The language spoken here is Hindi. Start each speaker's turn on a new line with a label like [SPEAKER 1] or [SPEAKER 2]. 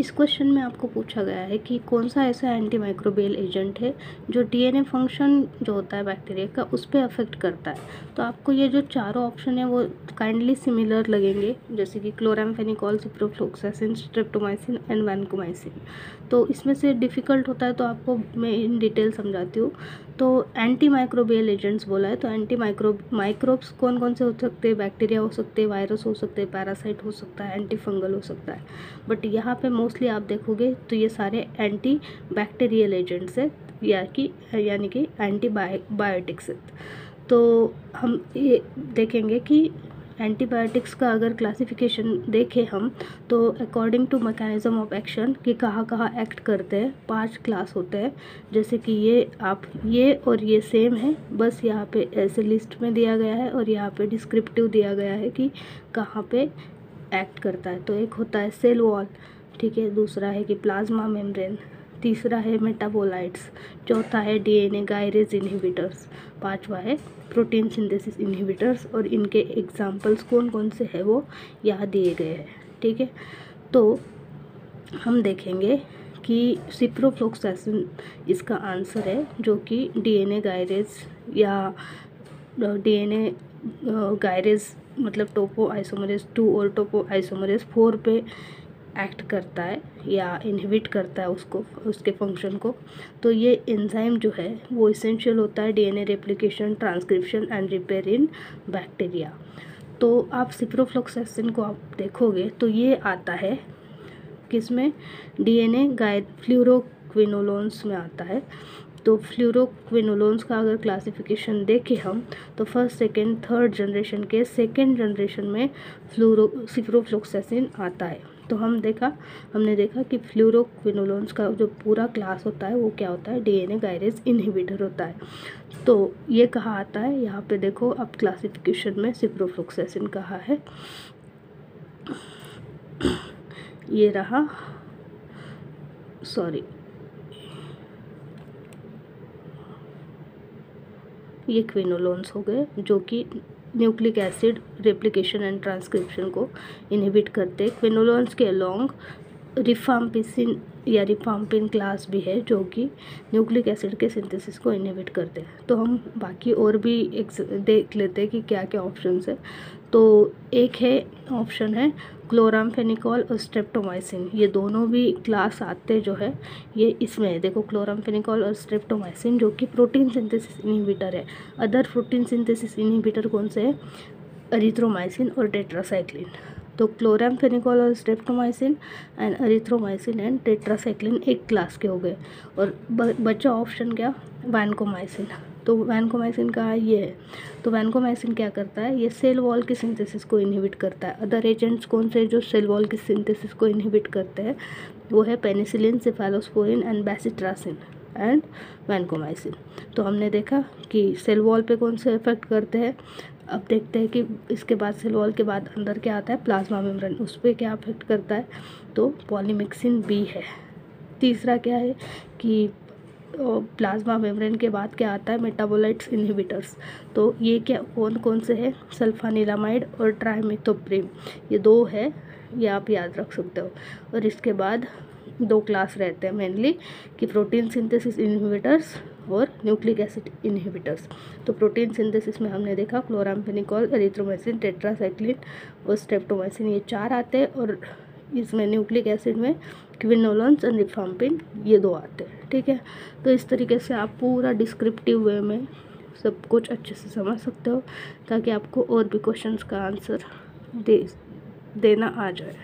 [SPEAKER 1] इस क्वेश्चन में आपको पूछा गया है कि कौन सा ऐसा एंटी माइक्रोबियल एजेंट है जो डीएनए फंक्शन जो होता है बैक्टीरिया का उस पर अफेक्ट करता है। तो आपको ये जो चारों ऑप्शन है वो काइंडली सिमिलर लगेंगे, जैसे कि chloramphenicol, ciprofloxacin, streptomycin and vancomycin. तो इसमें से डिफ़िकल्ट होता है तो आपको मैं इन डिटेल समझाती हूँ। तो एंटी माइक्रोबियल एजेंट्स बोला है, तो एंटी माइक्रोब्स कौन कौन से हो सकते हैं? बैक्टीरिया हो सकते हैं, वायरस हो सकते हैं, पैरासाइट हो सकता है, एंटी फंगल हो सकता है। बट यहाँ पे मोस्टली आप देखोगे तो ये सारे एंटी बैक्टीरियल एजेंट्स है, यानी कि एंटी बायोटिक्स है। तो हम ये देखेंगे कि एंटीबायोटिक्स का अगर क्लासिफिकेशन देखें हम, तो according to mechanism of action कि कहाँ कहाँ एक्ट करते हैं, 5 क्लास होते हैं। जैसे कि ये और ये सेम है, बस यहाँ पे ऐसे लिस्ट में दिया गया है और यहाँ पे डिस्क्रिप्टिव दिया गया है कि कहाँ पे एक्ट करता है। तो एक होता है सेल वॉल, ठीक है, दूसरा है कि प्लाज्मा मेम्ब्रेन, तीसरा है मेटाबोलाइट्स, चौथा है डीएनए गायरेज इनहिबिटर्स, पांचवा है प्रोटीन सिंथेसिस इनहिबिटर्स। और इनके एग्जांपल्स कौन कौन से हैं वो यहाँ दिए गए हैं, ठीक है। तो हम देखेंगे कि सिप्रोफ्लोक्सासिन इसका आंसर है, जो कि डीएनए गायरेज या डीएनए गायरेज मतलब टोपो आइसोमरेज 2 और टोपो आइसोमरेज 4 पे एक्ट करता है या इनहिबिट करता है उसके फंक्शन को। तो ये एंजाइम जो है वो इसेंशियल होता है DNA replication, transcription and repair in bacteria. तो आप सिप्रोफ्लोक्सासिन को आप देखोगे तो ये आता है किसमें? डीएनए फ्लोरोक्विनोलोन्स में आता है। तो फ्लोरोक्विनोलोन्स का अगर क्लासिफिकेशन देखें हम, तो फर्स्ट, सेकेंड, थर्ड जनरेशन के सेकेंड जनरेशन में सिप्रोफ्लोक्सासिन आता है। तो हमने देखा कि फ्लोरोक्विनोलोन्स का जो पूरा क्लास होता है वो क्या होता है? डीएनए गायरेज इनहिबिटर होता है। तो ये कहाँ आता है? यहाँ पे देखो अब क्लासिफिकेशन में सिप्रोफ्लोक्सासिन कहाँ है, ये रहा, सॉरी, ये क्विनोलोन्स हो गए जो कि nucleic acid replication and transcription को इनहिबिट करते हैं। क्विनोलोन्स के अलोंग रिफाम्पिसिन या रिफाम्पिन क्लास भी है जो कि न्यूक्लिक एसिड के सिंथेसिस को इनहिबिट करते हैं। तो हम बाकी और भी देख लेते हैं कि क्या क्या ऑप्शंस है। तो एक है ऑप्शन है क्लोरामफेनिकोल और स्ट्रेप्टोमाइसिन, ये दोनों भी क्लास आते जो है ये इसमें है। देखो क्लोरामफेनिकोल और स्ट्रेप्टोमाइसिन जो कि प्रोटीन सिंथेसिस इनहिबिटर है। अदर प्रोटीन सिंथेसिस इनहिबिटर कौन से है? एरिथ्रोमाइसिन और टेट्रासाइक्लिन। तो क्लोरामफेनिकोल और streptomycin and erythromycin and tetracycline एक क्लास के हो गए। और बचा ऑप्शन क्या? वैनकोमाइसिन। तो वैनकोमाइसिन का ये है। तो वैनकोमाइसिन क्या करता है? ये सेल वॉल की सिंथेसिस को इनहिबिट करता है। अदर एजेंट्स कौन से जो सेल वॉल की सिंथेसिस को इनहिबिट करते हैं? वो है penicillin, cephalosporin and bacitracin and vancomycin. तो हमने देखा कि सेल वॉल पे कौन से इफेक्ट करते हैं। अब देखते हैं कि इसके बाद सेल वॉल के बाद अंदर क्या आता है? प्लाज्मा मेम्ब्रेन, उस पर क्या अफेक्ट करता है? तो पॉलीमिक्सिन बी है। तीसरा क्या है कि प्लाज्मा मेम्ब्रेन के बाद क्या आता है? Metabolites inhibitors. तो ये क्या कौन कौन से हैं? सल्फानिलामाइड और ट्राइमिथोप्रिम, ये 2 है, ये आप याद रख सकते हो। और इसके बाद 2 क्लास रहते हैं मेनली कि प्रोटीन सिंथेसिस इनहिबिटर्स और न्यूक्लिक एसिड इनहिबिटर्स। तो प्रोटीन सिंथेसिस में हमने देखा क्लोरामफेनिकोल, एरिथ्रोमाइसिन, टेट्रासाइक्लिन और स्ट्रेप्टोमाइसिन, ये 4 आते हैं। और इसमें न्यूक्लिक एसिड में क्विनोलोन्स एंड रिफाम्पिन, ये 2 आते हैं, ठीक है। तो इस तरीके से आप पूरा डिस्क्रिप्टिव वे में सब कुछ अच्छे से समझ सकते हो ताकि आपको और भी क्वेश्चंस का आंसर देना आ जाए।